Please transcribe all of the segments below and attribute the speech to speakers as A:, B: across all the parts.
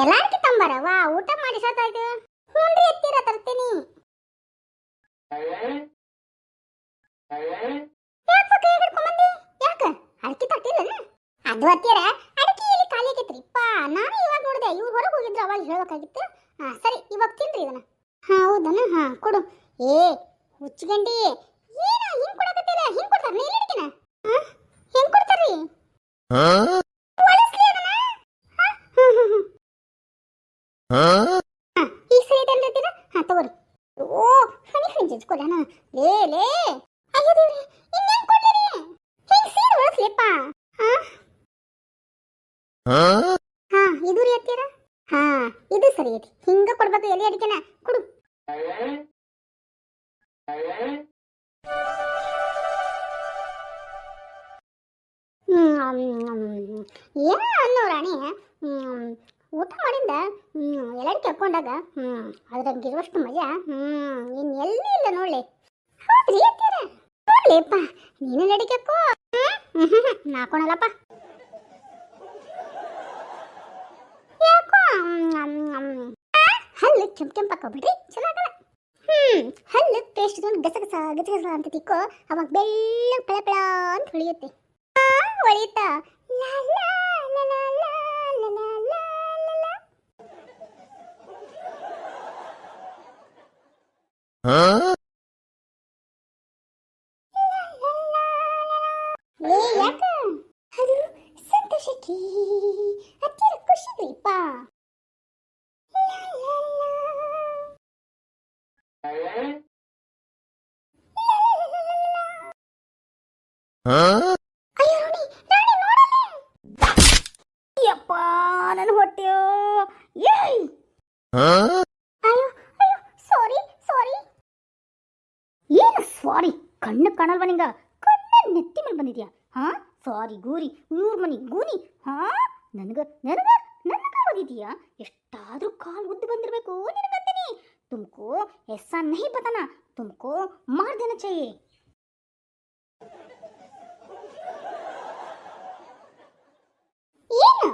A: ಎಲ್ಲಾರ್ಗಿ ತಂಬಾರ ವಾ ಊಟ ಮಾಡಿ ಸಾತಾಯ್ತು. ಹುನ್ರಿ ಎತ್ತೀರ ತರ್ತೀನಿ. ಯಾಕ ಕೈ ಹಿಡ್ಕೊಂಬಂದಿ? ಯಾಕ ಅಡ್ಕಿ ತಟ್ಟಿಲ್ಲ? ಅದು ಹತ್ತಿರ ಅಡ್ಕಿ ಇಲ್ಲಿ ಖಾಲಿ ಆಗೈತ್ರಿಪ್ಪ. ನಾನು ಇವಾಗ ನೋಡಿದೆ, ಇವ್ರು ಹೊರಗೆ ಹೋಗಿದ್ರು, ಅವಾಗ ಹೇಳ್ಬೇಕಾಗಿತ್ತು. ಸರಿ ಇವಾಗ ತಿನ್ರಿ ಇದನ್ನ. ಹೌದನ? ಕೊಡು. ಏ ಹುಚ್ಚಗಂಡಿ, ಏನ ಹಿಂಗ್ ಕೊಡಕತ್ತೀರ? ಹಿಂಗ್ ಕೊಡ್ತಾರ? ನೀಲ್ ಹಿಡ್ಕಿನ ಹೆಂಗ್ ಕೊಡ್ತಾರ್ರಿ? ಈ ಸರಿ ತಂದಿರ್ತೀರ? ತಗೋರಿ. ಓ ಹನಿ ಹಂಚ್ ಕೊಡಣ. ಲೇ ಲೇ, ಅಯ್ಯೋ ದೇವ್ರಿ, ಇನ್ನೇನ್ ಕೊಡ್ತೀರಿ? ಹಿಂಗ್ ಸೀರೆ ಒಳಸ್ಲಿಪ್ಪ. ಇದು ರೀ ಹತ್ತೀರ? ಇದು ಸರಿ ಐತಿ. ಹಿಂಗ ಕೊಡ್ಬೇಕು ಎಲೆ ಅಡಿಕೆನ. ಕೊಡು. ಏನ ಅನ್ನೋ ರಾಣಿ, ಊಟ ಮಾಡಿಂದ ಎಲ್ಲಾಡಿ ಕೆರ್ಕೊಂಡಾಗ ಅದ್ರಂಗಿರುವಷ್ಟು ಮಜಾ ಇನ್ ಎಲ್ಲಿ ಇಲ್ಲ ನೋಡ್ಲಿ. ಹೌದ್ರಿ ಅತ್ತೀರ? ನೋಡ್ಲಿಪ್ಪ, ನೀನು ನಡಿಕೆಕ್ಕೋ. ನಾಕೋಣಲ್ಲಪ್ಪ. ಯಾಕೋ ಹಲ್ಲು ಕೆಂಪಾಕ ಬಿಡ್ರಿ, ಚಲೋ ಆಗಲ್ಲ. ಹಲ್ಲು ಪೇಸ್ಟ್ ಗಸಗಸ ಗಸಗಸ ಅಂತ ತಿಕ್ಕೋ, ಅವಾಗ ಬೆಳ್ಳ ಪಳ ಪಳ ಅಂತ ಹೊಳಿಯುತ್ತೆ. ಹೊಳಿತಾ ಲಾ ಲಾ ಲಾ ಲಾ ಲಾ ಲಾ ಲಾ ಲಾ. ಏ ಯಾಕ? ಅದು ಸಂತೋಷಕ್ಕೆ ಹತ್ತಿರ ಖುಷಿಗ್ರಿಪ್ಪ. ಯಪ್ಪ ನನ್ನ ಹೊಟ್ಟೆಯೋ. ಏಯ್ ಅಯ್ಯೋ ಅಯ್ಯೋ, ಸಾರಿ ಸಾರಿ. ಏನು ಸಾರಿ? ಕಣ್ಣು ಕಾಣಲ್ವ ನಿಂಗ? ಕಣ್ಣ ನೆತ್ತಿ ಮೇಲೆ ಬಂದಿದ್ಯಾ? ಸಾರಿ ಗೂರಿ, ಇವ್ರ ಮನಿ ಗೂನಿ. ನನಗ ನನಗ ನನಗ ಓದಿದ್ಯಾ? ಎಷ್ಟಾದ್ರೂ ಕಾಲು ಉದ್ದು ಬಂದಿರ್ಬೇಕು ನಿನಗಂತೀನಿ. ತುಮಕೋ ऐसा नहीं बताना, तुमको मार देना चाहिए. ಏನು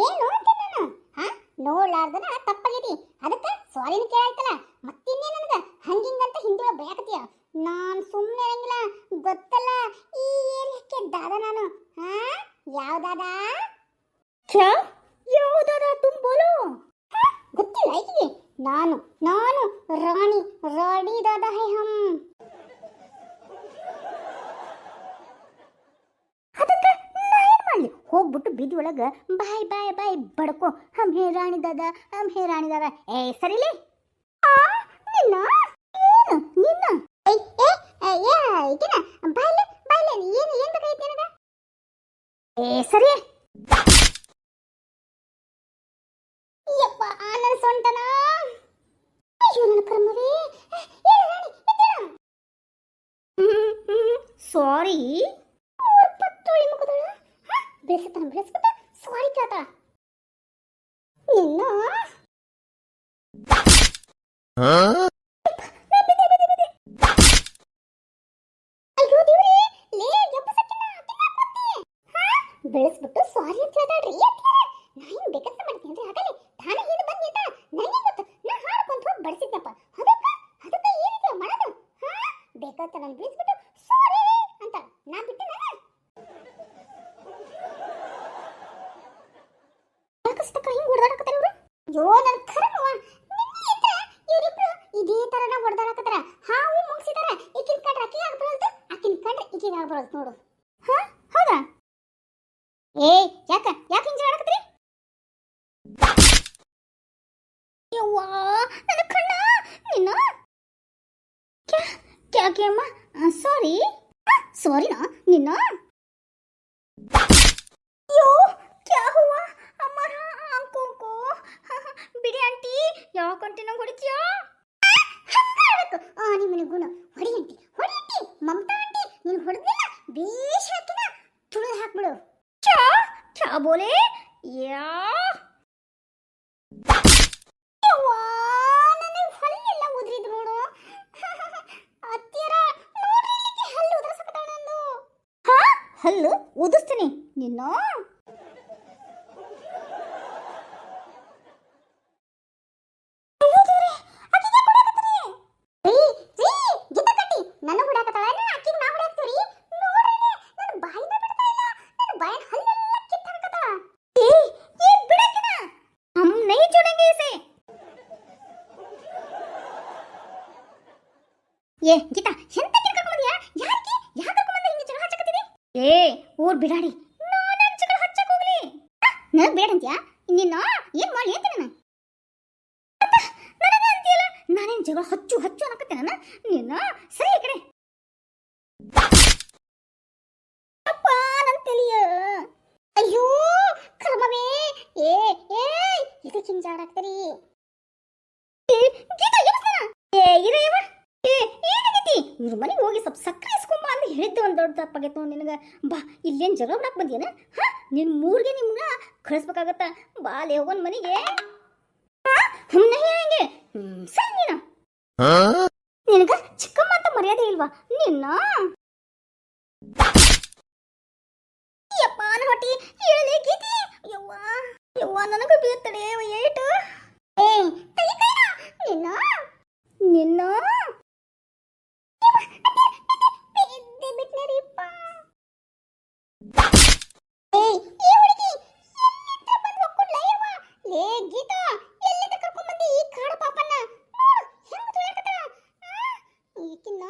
A: ಏನು ಅಂತ ನಾನು ನೋಡ್ಲಾರ್ದನ ತಪ್ಪಾಗೈತಿ, ಅದಕ್ಕೆ ಸಾರಿನ ಕೇಳಾಯ್ತಲ್ಲ. ಮತ್ತಿನ್ನೇ ನನಗ ಹಂಗಿಂಗಂತ ಹಿಂದಿಳ ಬಯಕತ್ತೀಯ? ನಾನು ಸುಮ್ಮನೆ ಇರಂಗಿಲ್ಲ, ಗೊತ್ತಲ್ಲ ಈ ಏರಿಯಾಕ್ಕೆ ದಾದ ನಾನು. ಯಾವ ದಾದ? ಕ್ಯಾ ಯಾವ ದಾದ? ತುಮ್ ಬೋಲೋ. ಗೊತ್ತಿಲ್ಲ ಈಕಿಗೆ. ನಾನು ನಾನು ರಾಣಿ ರಾಣಿ ದಾದ ಹೈ ಹಮ್. ಅದಕ್ಕೆ ನಾ ಏನ್ ಮಾಡ್ಲಿ? ಹೋಗ್ಬಿಟ್ಟು ಬೀದಿ ಒಳಗ ಬಾಯ್ ಬಾಯ್ ಬಾಯ್ ಬಡ್ಕೋ, ಹಮ್ ಹೇ ರಾಣಿ ದಾದ, ಹಮ್ ಹೇ ರಾಣಿ ದಾದ. ಏ ಸರಿಲಿ. ನಿನ್ನ ಏನು ನಿನ್ನ ಈಗಿನ ಬಾಯ್ಲೆ ಬಾಯ್ಲೆ ಏನು ಏನ್ ಬೇಕಾಯ್ತು ನನಗ? ಏ ಸರಿ. ಯಪ್ಪ ನನ್ನ ಸೊಂಟನ. ಅಯ್ಯೋ ನನ್ನ ಕರ್ಮವೇ. ಸಾರಿ. ಪತ್ತೋಳಿ ಮುಖದಳ ಬೆಳೆಸತಾನ ಬೆಳೆಸ್ಕೊತ ಸಾರಿ ಕೇಳ್ತಾಳ. ನಿನ್ನ ಅಯ್ಯೋ ದೇವ್ರೇ, ಲೇ ಎಬ್ಬಸಕ್ಕಿನ ಬೆಳೆಸ್ಬಿಟ್ಟು ಸಾರಿ ಅಂತ ಹೇಳ್ತಾಳ್ರಿ. ನಾ ಏನು ಬೇಕಂತ ಮಾಡ್ತೀನಿ ಅಂದ್ರೆ ಆಗಲೇ ತಾನೇ ಹಿಂದೆ ಬಂದಿದ್ದ. ನನಗೆ ಗೊತ್ತು, ನಾ ಹಾಡ್ಕೊಂತ ಹೋಗಿ ಬಡಿಸಿದ್ನಪ್ಪ. ಅದಕ್ಕೆ ಈ ರೀತಿ ಮಾಡೋದು? ಬೇಕಂತ ನಾನು ಬೀಳ್ಸ್ಬಿಟ್ಟು ಸಾರಿ ಅಂತ ನಾ ಬಿಟ್ಟೆ. ಯಾಕಷ್ಟಕ್ಕ ಹಿಂಗೆ ಹೊಡೆದಾಡಕತ್ತಾರ ಇವ್ರು? ಅಯ್ಯೋ ನನ್ನ ಕರ್ಮವ. ಇವರಿಬ್ರು ಇದೇ ತರನ ಹೊಡೆದಾಡಕತ್ತಾರ. ಹಾವು ಮುಗಿಸಿದಾರ. ಈಕಿನ ಕಂಡ್ರೆ ಅಕ್ಕಿಗೆ ಆಗ್ಬರೋದು, ಆಕಿನ ಕಂಡ್ರೆ ಈಕಿಗೆ ಆಗ್ಬರೋದು ನೋಡು. ಹೌದಾ? ಏ ಯಾಕ ಯಾಕೆ ಹಿಂಗೆ ಆಡಕತ್ತೀರಿ? ಯವ್ವಾ ನನ್ನ ಕಣ್ಣ. ನಿನ್ನ ಕ್ಯಾಕೆ ಅಮ್ಮ? ಸಾರಿ ಸಾರಿನಾ ನಿನ್ನ? ಯೋ ಕ್ಯಾ ಹುವಾ ಅಮ್ಮರ ಆಂಕೋಕೋ. ಬಿಡಿ ಆಂಟಿ, ಯಾಕೆ ಆಂಟಿ ನಂಗೆ ಹೊಡಿತೀಯಾ? ನಿಮ್ಮನೆ ಗುಣ. ಹೊಡಿ ಆಂಟಿ ಹೊಡಿ ಆಂಟಿ. ಮಮತಾ ಆಂಟಿ ನೀನು ಹೊಡೆದಿಲ್ಲ, ಬೇಷ್ ಹಾಕಿನ ತುಳಿದು ಹಾಕ್ಬಿಡು. ಕ್ಯಾ ಕ್ಯಾ ಬೋಲೆ? ಯಾ ನನ್ನ ಹಲ್ಲೆಲ್ಲ ಉದ್ರಿದ್ ನೋಡು. ಅತ್ತಿಯರ ನೋಡ್ರಿ, ಹಲ್ಲು ಉದ್ರಸಕತ್ತಾಳ ನಂದು. ಹಲ್ಲು ಉದಿಸ್ತೀನಿ ನಿನ್ನ. ಬಾಯನ್ ಹಲ್ಲೆಲ್ಲ ಕಿತ್ತಾಕತ. ಏ ಏ ಬಿಡಕಿನ ಹಮ್ ನಹಿ छोड़ेंगे इसे. ಏ ಗೀತಾ ಎಂತ ಕಿರ್ಕೊಂಡು ಬಂದಿಯಾ? ಯಾರಿಗೆ ಯಾಕ ಕರ್ಕೊಂಡು ಬಂದ ಹಿಂಗೆ ಜಗಳ ಹಚ್ಚಕತ್ತೀರಿ? ಏ ಊರ್ ಬಿಡಾಡಿ ನಾನು ಜಗಳ ಹಚ್ಚಕ ಹೋಗ್ಲಿ. ನನಗೆ ಬೇಡ ಅಂತ್ಯಾ? ನಿನ್ನ ಏನ್ ಮಾಡಿ ಅಂತ ನಾನು ನನಗೆ ಅಂತೀಯಲ್ಲ, ನಾನೇನು ಜಗಳ ಹಚ್ಚು ಹಚ್ಚು ಅನ್ನಕತ್ತೇನ ನಿನ್ನ? ಸರಿ ಈ ಕಡೆ ಅಪ್ಪ ನನ್ನ ತಲೆಯ. ಅಯ್ಯೋ ಕರ್ಮವೇ. ಏ ಏ ಇದಕ್ಕೆ ಹಿಂಗೆ ಜಾಡಾಕ್ತೀರಿ? ಗೀತಾ ಎಬ್ಸ್ತಾನ. ಏ ಇರಯ್ಯವ. ಏ ಏನಾಗೈತಿ? ಇವ್ರ ಮನೆಗೆ ಹೋಗಿ ಸ್ವಲ್ಪ ಸಕ್ಕರೆ ಇಸ್ಕೊಂಬ ಅಂತ ಹೇಳಿದ್ದೆ. ಒಂದು ದೊಡ್ಡ ತಪ್ಪಾಗೈತೆ ನೋಡಿ ನಿನಗೆ. ಬಾ ಇಲ್ಲೇನು ಜಗಳ ಬಿಡಕ್ಕೆ ಬಂದಿಯನ? ಹಾಂ ನಿನ್ನ ಮೂರ್ಗೆ ನಿಮ್ನ ಕಳಿಸ್ಬೇಕಾಗತ್ತ. ಬಾ ಲೇ ಹೋಗೋನ್ ಮನೆಗೆ. ಹಮ್ನ ಹೇಗೆ ಸರಿ ನೀನು ನಿನಗ ಚಿಕ್ಕಮ್ಮ ಅಂತ ಮರ್ಯಾದೆ ಇಲ್ವಾ ನಿನ್ನ? ಯಪ್ಪ ನನ್ನ ಹೊಟ್ಟಿ ಹೇಳಲೇ ಗೀತಿ. ಯವ್ವ ಯವ್ವ ನನಗ ಬೀಳ್ತಡೆ ಏಟು. ಏ ತೈ ಕೈನ ನಿನ್ನ ನಿನ್ನ ಬಿದ್ದೆ ಬಿಟ್ನರಿಪ್ಪ. ಏ ಈ ಹುಡುಗಿ ಎಲ್ಲಿಂದ ಬಂದು ಹೋಗ್ಕೊಂಡ್ಲ ಯವ್ವ? ಲೇ ಗೀತಾ ಎಲ್ಲಿಂದ ಕರ್ಕೊಂಡ್ ಬಂದಿ ಈ ಕಾಡ ಪಾಪನ್ನ? ಹೆಂಗ್ ತುಳಿಯಕತ್ತಾಳ ಈಕಿನ್ನ?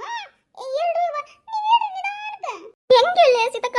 A: ಹೇಳ್ರಿ ಯವ್ವ, ನೀವ್ ಹೇಳ್ರಿ ನಿಧಾನಕ್ಕ. ಹೆಂಗ್ ಹೇಳಿ ಸೀತಕ್ಕ?